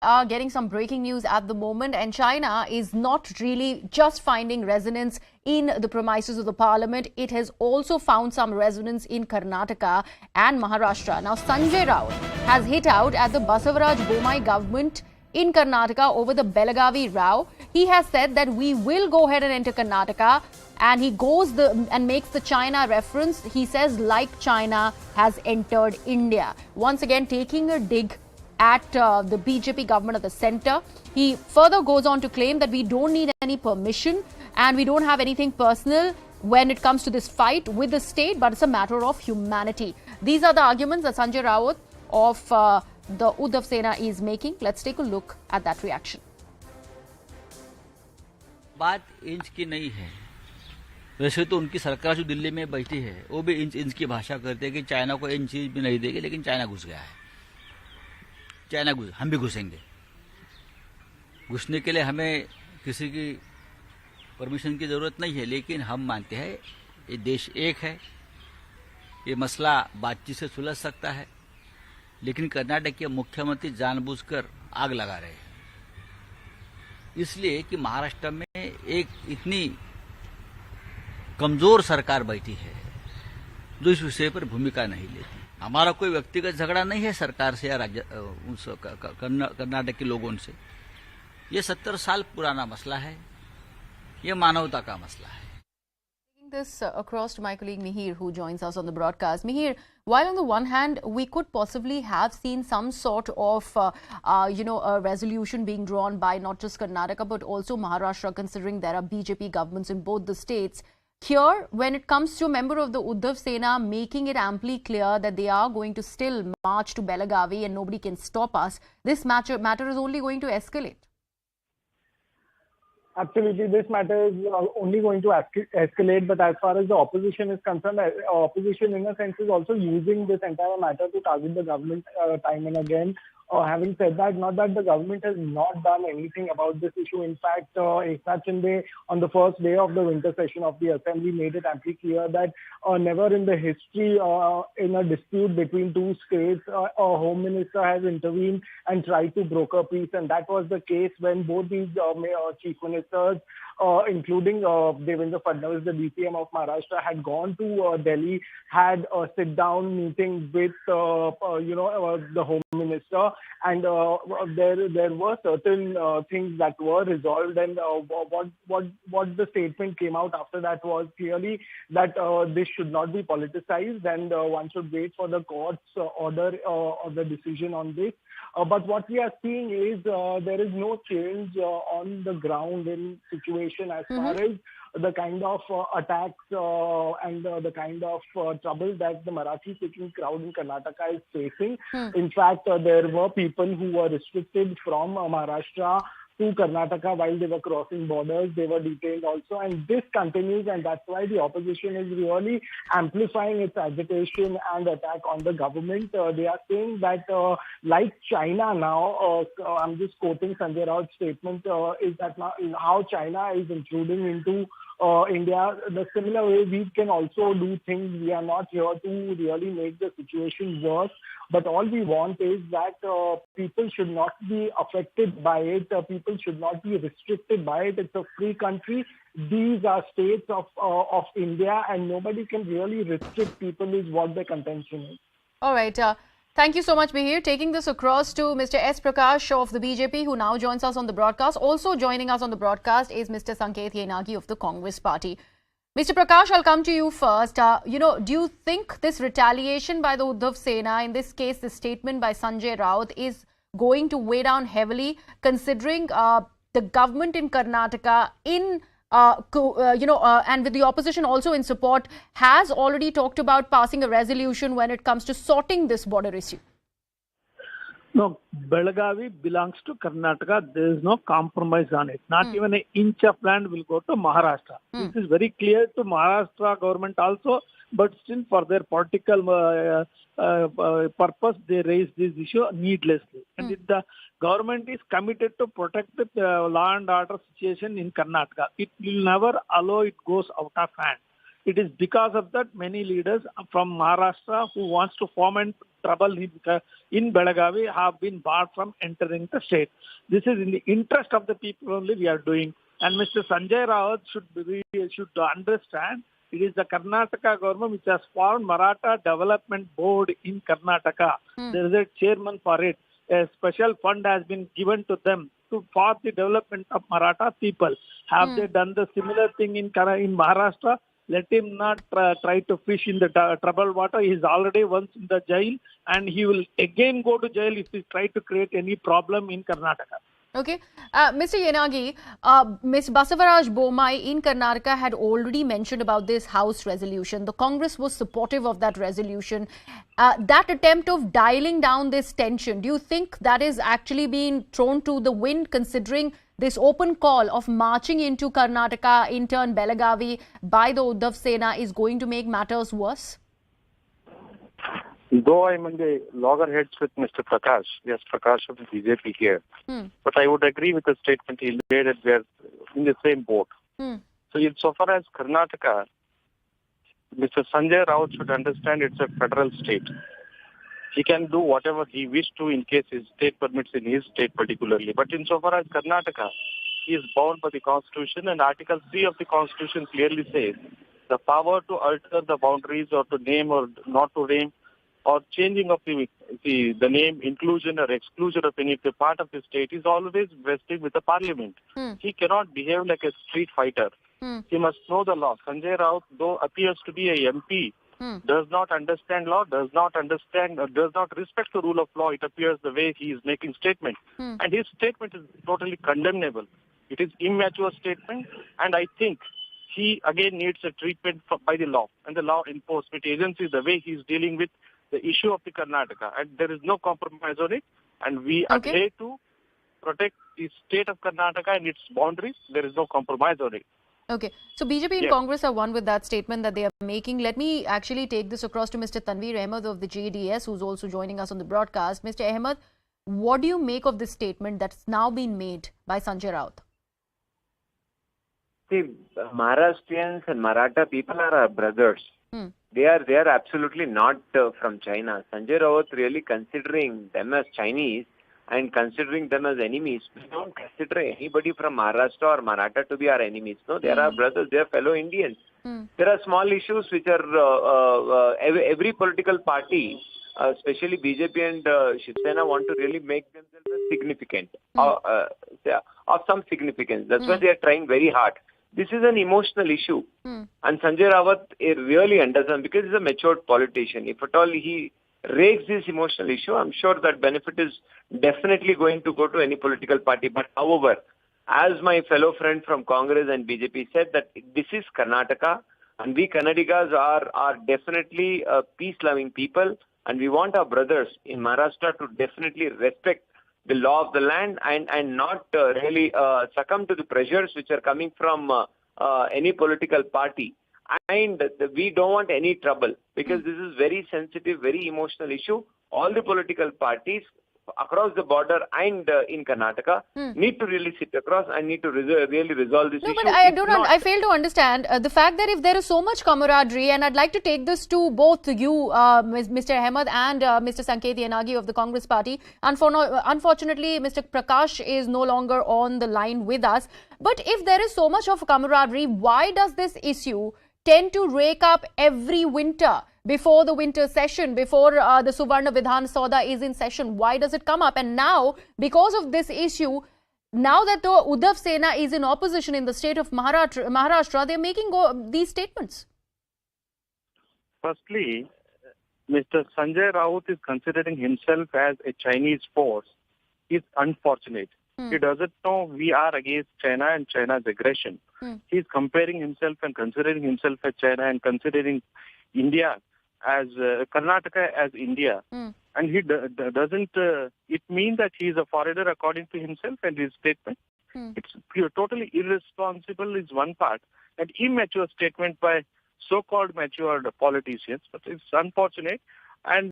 are getting some breaking news at the moment, and China is not really just finding resonance in the premises of the parliament. It has also found some resonance in Karnataka and Maharashtra. Now, Sanjay Raut has hit out at the Basavaraj Bomai government in Karnataka over the Belagavi row. He has said that we will go ahead and enter Karnataka, and he goes and makes the China reference. He says, like China has entered India. Once again, taking a dig at the BJP government at the center. He further goes on to claim that we don't need any permission and we don't have anything personal when it comes to this fight with the state, but it's a matter of humanity. These are the arguments that Sanjay Raut of the Uddhav Sena is making. Let's take a look at that reaction. बात inch की नहीं है। वैसे तो उनकी सरकार जो दिल्ली में बैठी है वो भी इंच की भाषा करते हैं कि चाइना को इंच भी नहीं देगी, लेकिन चाइना घुस गया है। चाइना घुस, हम भी घुसेंगे। घुसने के लिए हमें किसी की परमिशन की जरूरत नहीं है, लेकिन हम मानते हैं ये देश एक है, ये मसला बातचीत से सुलझ सकता है। लेकिन कर्नाटक के मुख्यमंत्री जानबूझकर आग लगा रहे हैं, इसलिए कि महाराष्ट्र में एक इतनी कमजोर सरकार बैठी है जो इस विषय पर भूमिका नहीं लेती। हमारा कोई व्यक्तिगत झगड़ा नहीं है सरकार से या राज्य कर्नाटक के लोगों से। ये 70 साल पुराना मसला है, ये मानवता का मसला है। This across to my colleague Mihir, who joins us on the broadcast. Mihir, while on the one hand we could possibly have seen some sort of a resolution being drawn by not just Karnataka but also Maharashtra, considering there are BJP governments in both the states. Here, when it comes to a member of the Uddhav Sena making it amply clear that they are going to still march to Belagavi and nobody can stop us, this matter is only going to escalate. Absolutely, this matter is only going to escalate. But as far as the opposition is concerned, opposition in a sense is also using this entire matter to target the government time and again. Having said that, not that the government has not done anything about this issue. In fact, Eknath Shinde, on the first day of the winter session of the assembly, made it amply clear that never in the history in a dispute between two states, a home minister has intervened and tried to broker peace. And that was the case when both these chief ministers, including Devendra Fadnavis, the DCM of Maharashtra, had gone to Delhi, had a sit-down meeting with the home minister, and there were certain things that were resolved. And what the statement came out after that was clearly that this should not be politicized, and one should wait for the court's order or the decision on this. But what we are seeing is there is no change on the ground in situation as far as the kind of attacks and the kind of trouble that the Marathi-speaking crowd in Karnataka is facing. In fact, there were people who were restricted from Maharashtra to Karnataka while they were crossing borders. They were detained also, and this continues, and that's why the opposition is really amplifying its agitation and attack on the government. They are saying that like China now, I'm just quoting Sanjay Raut's statement, is that now how China is intruding into India. The similar way we can also do things. We are not here to really make the situation worse, but all we want is that people should not be affected by it. People should not be restricted by it. It's a free country. These are states of India, and nobody can really restrict people is what the contention is. All right. Thank you so much, Mihir. Taking this across to Mr. S. Prakash of the BJP, who now joins us on the broadcast. Also joining us on the broadcast is Mr. Sanket Yenagi of the Congress Party. Mr. Prakash, I'll come to you first. Do you think this retaliation by the Uddhav Sena, in this case, the statement by Sanjay Raut, is going to weigh down heavily, considering the government in Karnataka and with the opposition also in support, has already talked about passing a resolution when it comes to sorting this border issue? No, Belagavi belongs to Karnataka. There is no compromise on it. Not even an inch of land will go to Maharashtra. This is very clear to Maharashtra government also, but still for their political purpose, they raise this issue needlessly. And if the government is committed to protect the law and order situation in Karnataka, it will never allow it goes out of hand. It is because of that many leaders from Maharashtra who wants to foment trouble in Belagavi have been barred from entering the state. This is in the interest of the people only we are doing. And Mr. Sanjay Raut should understand it is the Karnataka government which has formed Maratha Development Board in Karnataka. There is a chairman for it. A special fund has been given to them for the development of Maratha people. Have they done the similar thing in Maharashtra? Let him not try to fish in the troubled water. He is already once in the jail and he will again go to jail if he try to create any problem in Karnataka. Okay. Mr. Yanagi, Ms. Basavaraj Bommai in Karnataka had already mentioned about this House resolution. The Congress was supportive of that resolution. That attempt of dialing down this tension, do you think that is actually being thrown to the wind considering this open call of marching into Karnataka, in turn Belagavi, by the Uddhav Sena is going to make matters worse? Though I'm in the loggerheads with Mr. Prakash, yes, Prakash of the BJP here, but I would agree with the statement he made that we are in the same boat. So insofar as Karnataka, Mr. Sanjay Raut should understand it's a federal state. He can do whatever he wishes to in case his state permits in his state particularly. But insofar as Karnataka, he is bound by the Constitution, and Article 3 of the Constitution clearly says the power to alter the boundaries or to name or not to name or changing of the name, inclusion or exclusion of any part of the state is always vested with the parliament. He cannot behave like a street fighter. He must know the law. Sanjay Raut, though appears to be a MP, does not understand law, does not respect the rule of law. It appears the way he is making statement. And his statement is totally condemnable. It is immature statement, and I think he again needs a treatment by the law and the law enforcement agencies, the way he is dealing with the issue of the Karnataka, and there is no compromise on it, and we adhere to protect the state of Karnataka and its boundaries. There is no compromise on it. Okay, so BJP and Congress are one with that statement that they are making. Let me actually take this across to Mr. Tanveer Ahmed of the JDS, who's also joining us on the broadcast. Mr. Ahmed, what do you make of this statement that's now been made by Sanjay Raut? See, Maharashtrians and Maratha people are our brothers. They are absolutely not from China. Sanjay Raut really considering them as Chinese and considering them as enemies. We don't consider anybody from Maharashtra or Maratha to be our enemies. No, they are our brothers. They are fellow Indians. There are small issues which are every political party, especially BJP and Shiv Sena, want to really make themselves significant, of some significance. That's why they are trying very hard. This is an emotional issue. And Sanjay Raut really understands, because he's a matured politician. If at all he raise this emotional issue, I'm sure that benefit is definitely going to go to any political party. But however, as my fellow friend from Congress and BJP said, that this is Karnataka, and we Kannadigas are definitely peace-loving people, and we want our brothers in Maharashtra to definitely respect the law of the land and not really succumb to the pressures which are coming from any political party. And we don't want any trouble, because this is very sensitive, very emotional issue. All the political parties across the border and in Karnataka need to really sit across and need to really resolve this issue. No, but I fail to understand the fact that if there is so much camaraderie, and I'd like to take this to both you, Mr. Ahmed and Mr. Sanket Yanagi of the Congress party. Unfortunately, Mr. Prakash is no longer on the line with us. But if there is so much of camaraderie, why does this issue tend to rake up every winter before the winter session, before the Suvarna Vidhan Sauda is in session? Why does it come up? And now, because of this issue, now that the Uddhav Sena is in opposition in the state of Maharashtra, they're making these statements. Firstly, Mr. Sanjay Raut is considering himself as a Chinese force. It's unfortunate. He doesn't know we are against China and China's aggression. He's comparing himself and considering himself as China and considering India as Karnataka as India. And he doesn't it mean that he is a foreigner according to himself and his statement? It's totally irresponsible is one part, and immature statement by so-called matured politicians. But it's unfortunate. And